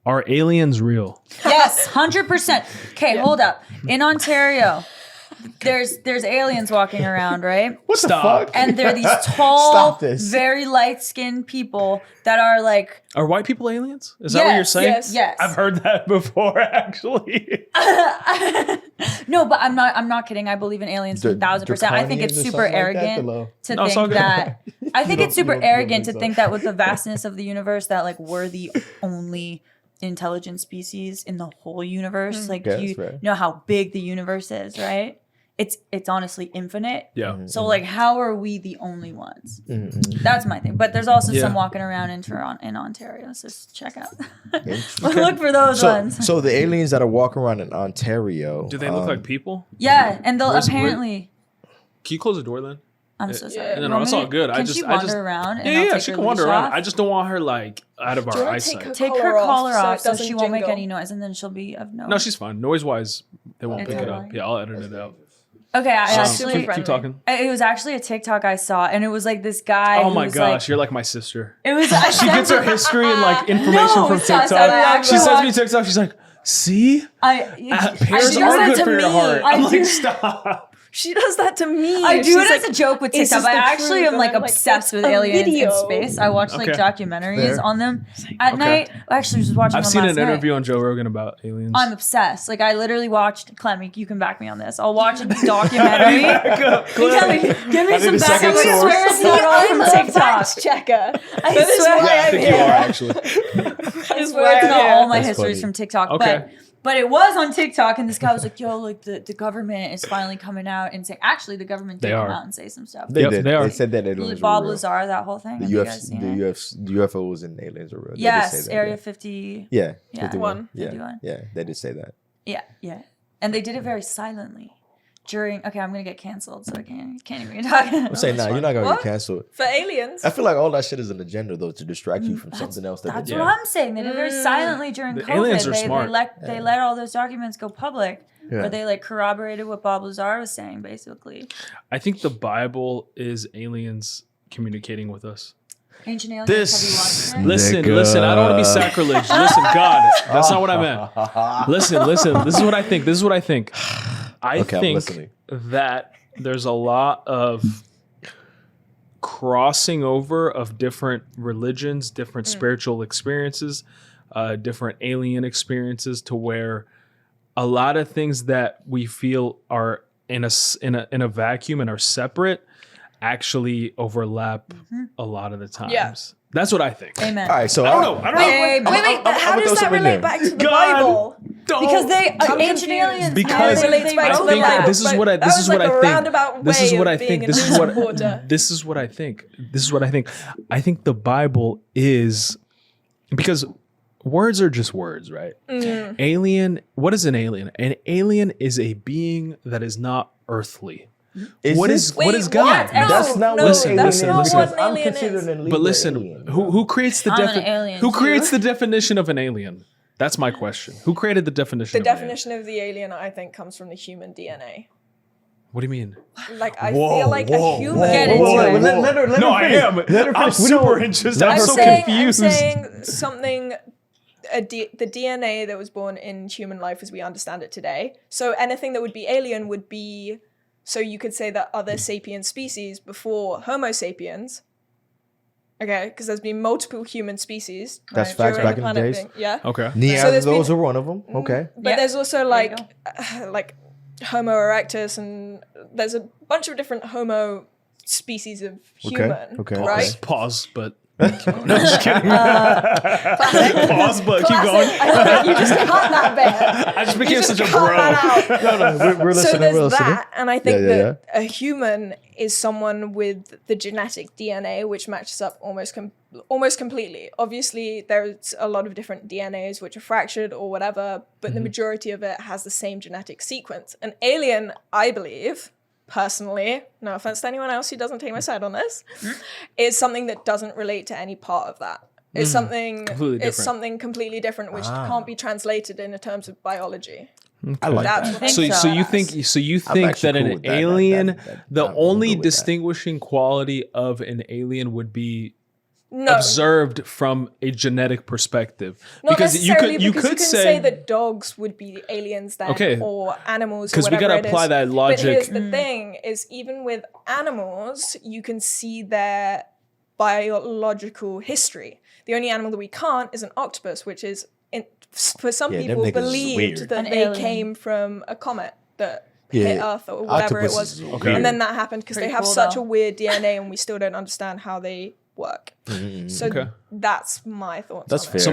Are aliens real? Yes, 100%. Okay, hold up. In Ontario, there's aliens walking around, right? What the fuck? And they're these tall, very light-skinned people that are like... Are white people aliens? Is that what you're saying? Yes. I've heard that before, actually. No, but I'm not kidding. I believe in aliens 1,000%. I think it's super arrogant to think that... I think it's super arrogant to think that with the vastness of the universe that like we're the only intelligent species in the whole universe. Like, do you know how big the universe is, right? It's honestly infinite. Yeah. So like, how are we the only ones? That's my thing. But there's also some walking around in Ontario. So just check out. Look for those ones. So the aliens that are walking around in Ontario, do they look like people? Yeah, and they'll apparently. Can you close the door then? I'm so sorry. No, it's all good. Can she wander around? Yeah, she can wander around. I just don't want her like out of our eyesight. Take her collar off so she won't make any noise, and then she'll be of no. No, she's fine. Noise wise, they won't pick it up. Yeah, I'll edit it out. Okay, I actually keep talking. It was actually a TikTok I saw, and it was like this guy. Oh my gosh, you're like my sister. It was. She gets her history and like information from TikTok. She sends me TikTok. She's like, "See, pears are good for your heart." I'm like, stop. She does that to me. I do it as a joke with TikTok. I actually am like obsessed with aliens in space. I watch like documentaries on them at night. I actually was watching. I've seen an interview on Joe Rogan about aliens. I'm obsessed. Like I literally watched. Clem, you can back me on this. I'll watch a documentary. Give me some backup. I swear it's not all from TikTok. Checker. I swear I think you are actually. I swear it's not all my histories from TikTok. Okay. But it was on TikTok, and this guy was like, yo, like the government is finally coming out and saying, actually, the government did come out and say some stuff. They did. They are. They said that aliens Bob were real. Lazar, that whole thing. The UFOs and aliens are real. Yes, Area 50. Yeah. 51. Yeah, they did say that. Yeah. And they did it very silently. I'm gonna get canceled, so I can't even talk. I'm saying, you're not gonna get canceled for aliens. I feel like all that shit is an agenda, though, to distract you from something else. That's what I'm saying. They did it very silently during COVID. Aliens are smart. They let all those documents go public, where they like corroborated what Bob Lazar was saying, basically. I think the Bible is aliens communicating with us. Ancient aliens. Have you watched it? Listen. I don't want to be sacrilege. Listen, God, that's not what I meant. Listen. This is what I think. I think that there's a lot of crossing over of different religions, different spiritual experiences, different alien experiences, to where a lot of things that we feel are in a vacuum and are separate actually overlap a lot of the times. Yeah. That's what I think. Amen. All right, so I don't know. Wait. How does that relate back to the Bible? Because they ancient aliens. Because I think this is what I think. This is what I think. I think the Bible is, because words are just words, right? Alien. What is an alien? An alien is a being that is not earthly. What is God? That's not what an alien is. I'm considered an alien. But listen, who creates the creates the definition of an alien? That's my question. Who created the definition? The definition of the alien, I think, comes from the human DNA. What do you mean? Like I feel like a human. Get into it. Let her I am. I'm super interested. I'm so confused. I'm saying something. The DNA that was born in human life as we understand it today. So anything that would be alien would be. So you could say that other sapient species before Homo sapiens, okay, because there's been multiple human species. That's facts back in the days. Yeah. Okay. Neanderthals are one of them. Okay. But there's also like Homo erectus, and there's a bunch of different Homo species of human. Okay. Right. Pause, but. No, just kidding. Pause, but keep going. You just cut that bit. I just became such a bro. No, we're listening. So there's that, and I think that a human is someone with the genetic DNA which matches up almost completely. Obviously, there's a lot of different DNAs which are fractured or whatever, but the majority of it has the same genetic sequence. An alien, I believe, personally, no offense to anyone else who doesn't take my side on this, is something that doesn't relate to any part of that. It's something completely different, which can't be translated in terms of biology. I like that. So you think that an alien, the only distinguishing quality of an alien would be observed from a genetic perspective? Not because necessarily, you because could you can say that dogs would be the aliens then, Okay. or animals, because we gotta apply that But logic. here's the thing: is even with animals, you can see their biological history. The only animal that we can't is an octopus, which is for some people believed that they came from a comet that hit Earth or whatever it was, and then that happened because they have such a weird DNA, and we still don't understand how they work. So that's my thoughts. That's on fair. So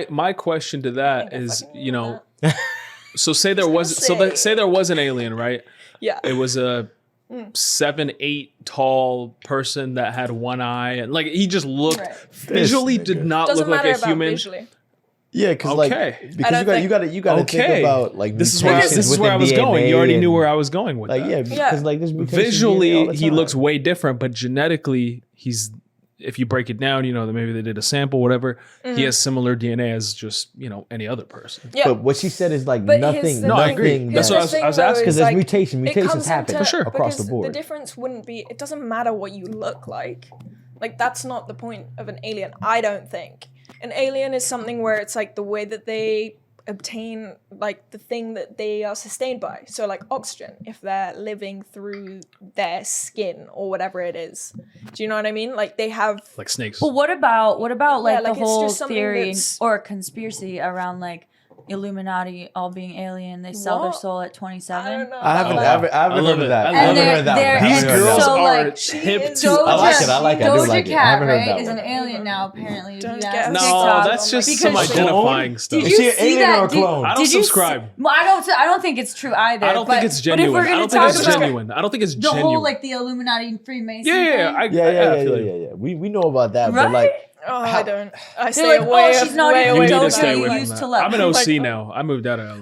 my question to that is, so say there was say there was an alien, right? Yeah. It was a 7'8" tall person that had one eye, and like he just looked visually did not Doesn't look like matter a human. Visually. Yeah, because you got to think about like this is where I was going. You already knew where I was going with that. because like there's visually he looks way different, but genetically he's, if you break it down, that maybe they did a sample, whatever. He has similar DNA as just any other person. Yeah. But what she said is like But nothing. No, I agree. That's what I was asking. Because there's mutations happen across the board. The difference wouldn't be. It doesn't matter what you look like. Like that's not the point of an alien. I don't think. An alien is something where it's like the way that they obtain like the thing that they are sustained by. So like oxygen, if they're living through their skin or whatever it is. Do you know what I mean? Like they have like snakes. But what about like the it's whole just something theory that's- or conspiracy around like Illuminati all being alien? They sell their What? soul at I 27. don't know. I haven't heard of that. I I love haven't it. heard of that. And one. These and girls so, are like, hip to. Doja, I like it. I like it. I do Doja like it. I Cat, haven't heard right, that is one. an alien now. Apparently, Don't if you get ask us No, TikTok. that's just Because some she- identifying stuff. Did Is she you an see alien that? or a clone? I don't Did you subscribe. Well, I don't think it's true either. I don't think it's genuine. But if we're I gonna don't think talk it's about genuine. I don't think it's the genuine. whole like the Illuminati and Freemason yeah. thing, Yeah. feel you. We know about that, right? but like Oh, I don't. I They're stay like, away. oh, she's not way even You away need from to stay that. away Doja from used that. to love. I'm an OC Like, now. I moved out of LA.